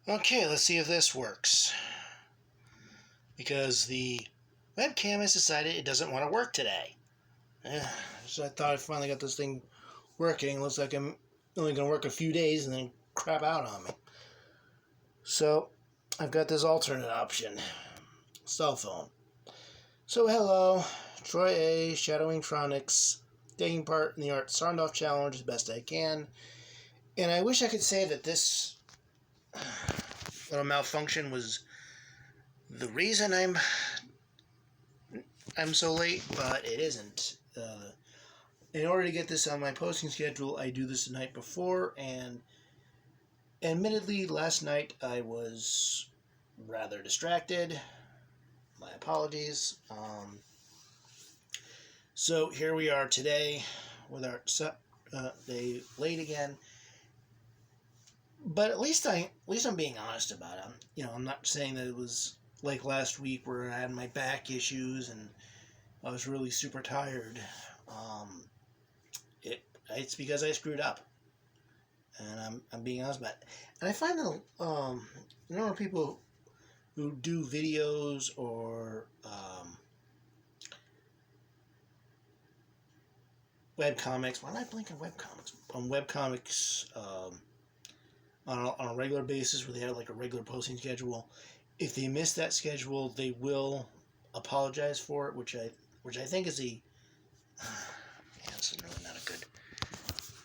Okay, let's see if this works. Because the webcam has decided it doesn't want to work today. So I thought I finally got this thing working. Looks like I'm only going to work a few days and then crap out on me. So I've got this alternate option. Cell phone. So hello, Troy A, Shadowing Tronics, taking part in the Art Soundoff Challenge as best I can. And I wish I could say that this little malfunction was the reason I'm so late, but it isn't. In order to get this on my posting schedule, I do this the night before, and admittedly, last night I was rather distracted. My apologies. So here we are today with our day late again. But at least I'm being honest about it. I'm not saying that it was like last week where I had my back issues and I was really super tired. It's because I screwed up, and I'm being honest about it. And I find that a number of people who do videos or webcomics. Why am I blinking webcomics? On webcomics on a regular basis, where they have like a regular posting schedule. If they miss that schedule, they will apologize for it, which I think is a this is really not a good.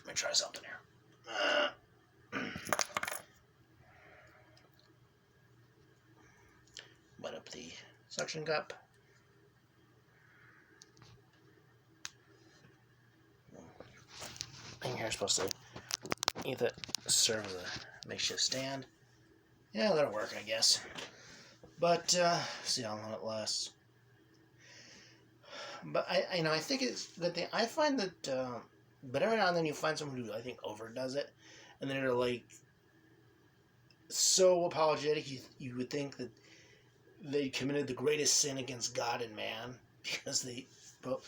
Let me try something here. Wet up the suction cup. Thing here is supposed to either serve as a makeshift stand. Yeah, that'll work, I guess. But see how long it lasts. But I think it's a good thing. I find that, but every now and then you find someone who I think overdoes it, and they're like so apologetic. You would think that they committed the greatest sin against God and man because but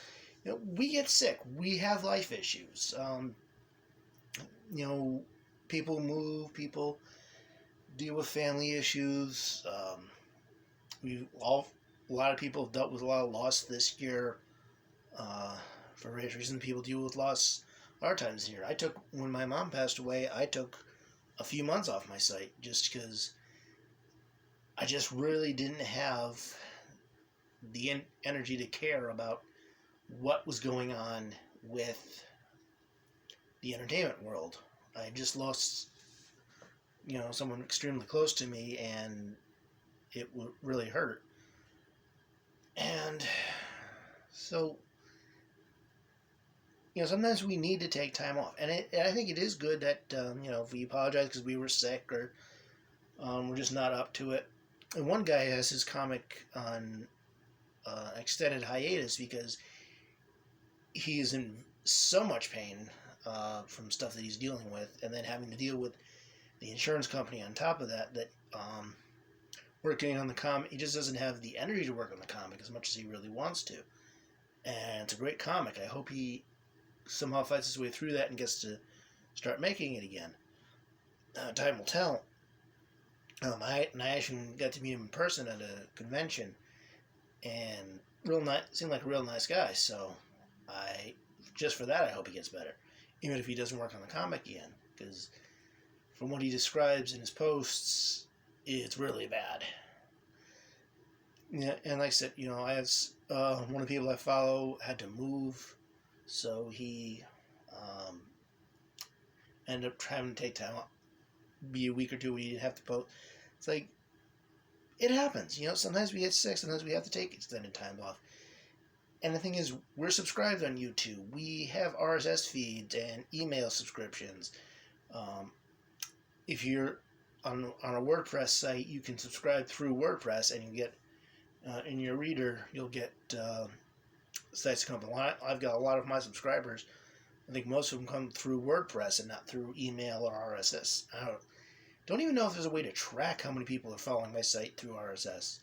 we get sick. We have life issues. People move. People deal with family issues. A lot of people have dealt with a lot of loss this year. For various reasons, people deal with loss a lot of times here. When my mom passed away, I took a few months off my site just because I just really didn't have the energy to care about what was going on with the entertainment world. I just lost, someone extremely close to me, and it really hurt. And so, sometimes we need to take time off. And I think it is good that, if we apologize because we were sick or we're just not up to it. And one guy has his comic on extended hiatus because he is in so much pain from stuff that he's dealing with, and then having to deal with the insurance company on top of that, working on the comic, he just doesn't have the energy to work on the comic as much as he really wants to. And it's a great comic. I hope he somehow fights his way through that and gets to start making it again. Time will tell. I actually got to meet him in person at a convention, and seemed like a real nice guy. So just for that, I hope he gets better, even if he doesn't work on the comic again, because from what he describes in his posts, it's really bad. Yeah, and like I said, I have one of the people I follow had to move, so he ended up having to take time off, be a week or two when he didn't have to post. It's like, it happens, sometimes we get sick, sometimes we have to take extended time off. And the thing is, we're subscribed on YouTube. We have RSS feeds and email subscriptions. If you're on a WordPress site, you can subscribe through WordPress, and you get in your reader, you'll get sites come up. I've got a lot of my subscribers. I think most of them come through WordPress and not through email or RSS. I don't even know if there's a way to track how many people are following my site through RSS.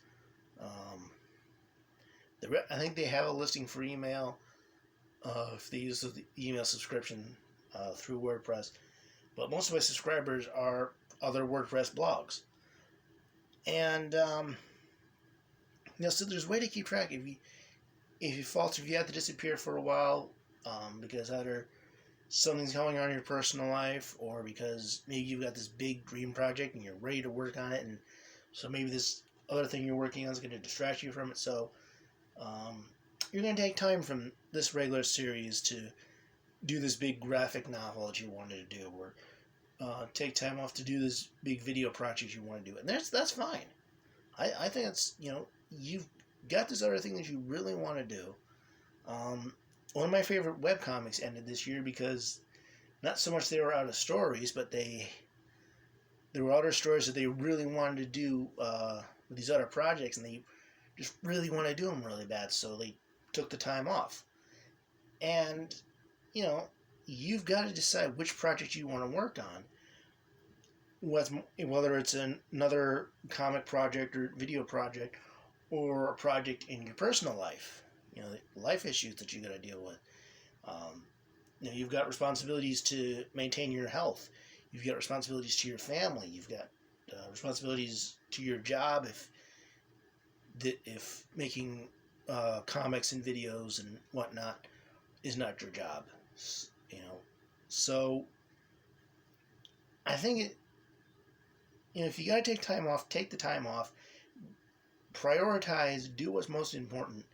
I think they have a listing for email if they use the email subscription through WordPress. But most of my subscribers are other WordPress blogs. And so there's a way to keep track. If you falter, if you have to disappear for a while, because either something's going on in your personal life, or because maybe you've got this big dream project and you're ready to work on it, and so maybe this other thing you're working on is going to distract you from it. So you're going to take time from this regular series to do this big graphic novel that you wanted to do, or take time off to do this big video project you want to do. And that's fine. I think it's, you've got this other thing that you really want to do. One of my favorite webcomics ended this year because not so much they were out of stories, but there were other stories that they really wanted to do with these other projects, and they just really want to do them really bad, so they took the time off. And, you've got to decide which project you want to work on, whether it's another comic project or video project, or a project in your personal life, life issues that you got to deal with. You've got responsibilities to maintain your health. You've got responsibilities to your family. You've got responsibilities to your job if making comics and videos and whatnot is not your job. So I think if you got to take time off, take the time off. Prioritize, do what's most important.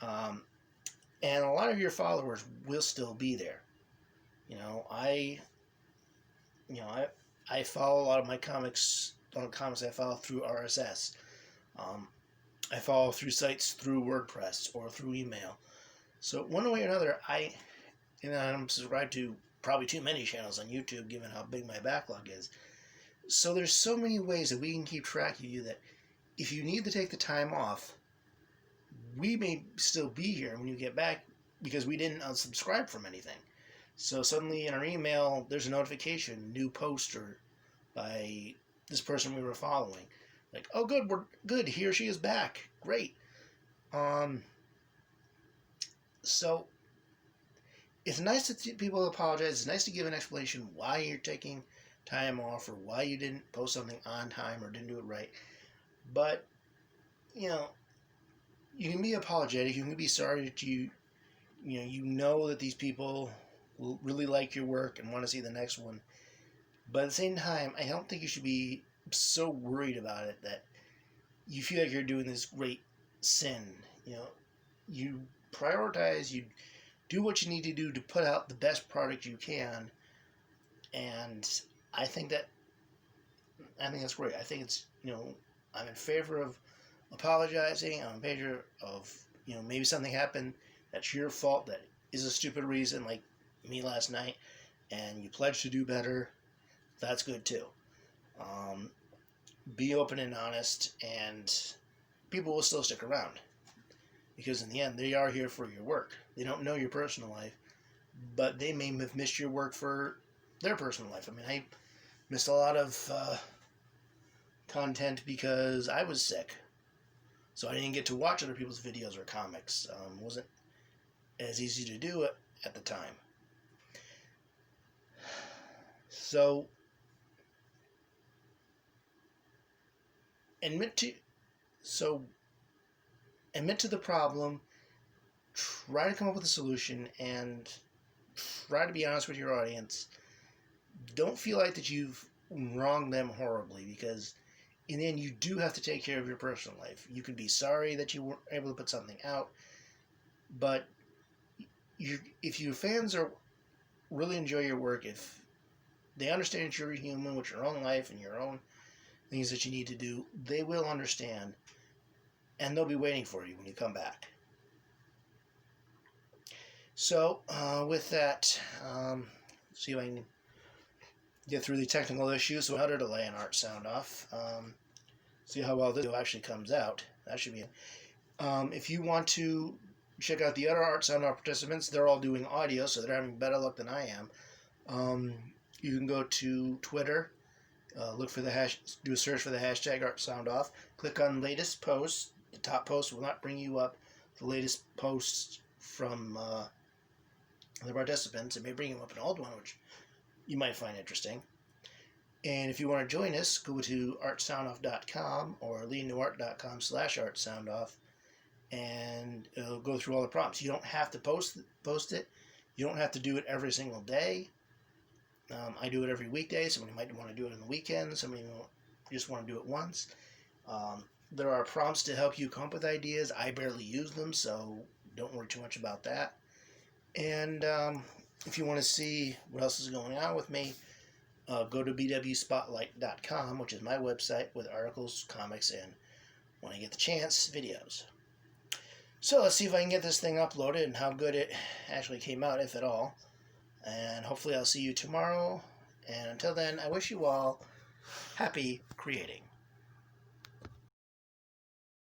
And a lot of your followers will still be there. I follow a lot of my comics I follow through RSS. I follow through sites through WordPress or through email. So one way or another, I'm subscribed to probably too many channels on YouTube, given how big my backlog is. So there's so many ways that we can keep track of you that if you need to take the time off, we may still be here when you get back because we didn't unsubscribe from anything. So suddenly in our email, there's a notification, new poster by this person we were following. Like, oh, good, we're good. He or she is back. Great. So it's nice that people apologize. It's nice to give an explanation why you're taking time off or why you didn't post something on time or didn't do it right. But, you can be apologetic. You can be sorry that you know that these people will really like your work and want to see the next one. But at the same time, I don't think you should be so worried about it that you feel like you're doing this great sin. You prioritize, you do what you need to do to put out the best product you can. And I think that's great. I think it's, I'm in favor of apologizing. I'm in favor of, maybe something happened that's your fault, that is a stupid reason, like me last night, and you pledge to do better. That's good too. Be open and honest, and people will still stick around because in the end, they are here for your work. They don't know your personal life, but they may have missed your work for their personal life. I mean, I missed a lot of content because I was sick, so I didn't get to watch other people's videos or comics. It wasn't as easy to do it at the time. So admit to the problem, try to come up with a solution, and try to be honest with your audience. Don't feel like that you've wronged them horribly, because in the end, you do have to take care of your personal life. You can be sorry that you weren't able to put something out, but if your fans really enjoy your work, if they understand that you're a human with your own life and your own things that you need to do, they will understand, and they'll be waiting for you when you come back. So, with that, see if I can get through the technical issues without a delay in Art Soundoff. See how well this video actually comes out. That should be it. If you want to check out the other Art Soundoff participants, they're all doing audio, so they're having better luck than I am. You can go to Twitter, look for do a search for the hashtag Art Soundoff. Click on latest posts. The top post will not bring you up the latest posts from the participants. It may bring you up an old one, which you might find interesting. And if you want to join us, go to artsoundoff.com or leadintoart.com/artsoundoff, and it'll go through all the prompts. You don't have to post it. You don't have to do it every single day. I do it every weekday. Somebody might want to do it on the weekend. Somebody just want to do it once. There are prompts to help you come up with ideas. I barely use them, so don't worry too much about that. And if you want to see what else is going on with me, go to bwspotlight.com, which is my website with articles, comics, and when I get the chance, videos. So let's see if I can get this thing uploaded and how good it actually came out, if at all. And hopefully I'll see you tomorrow. And until then, I wish you all happy creating.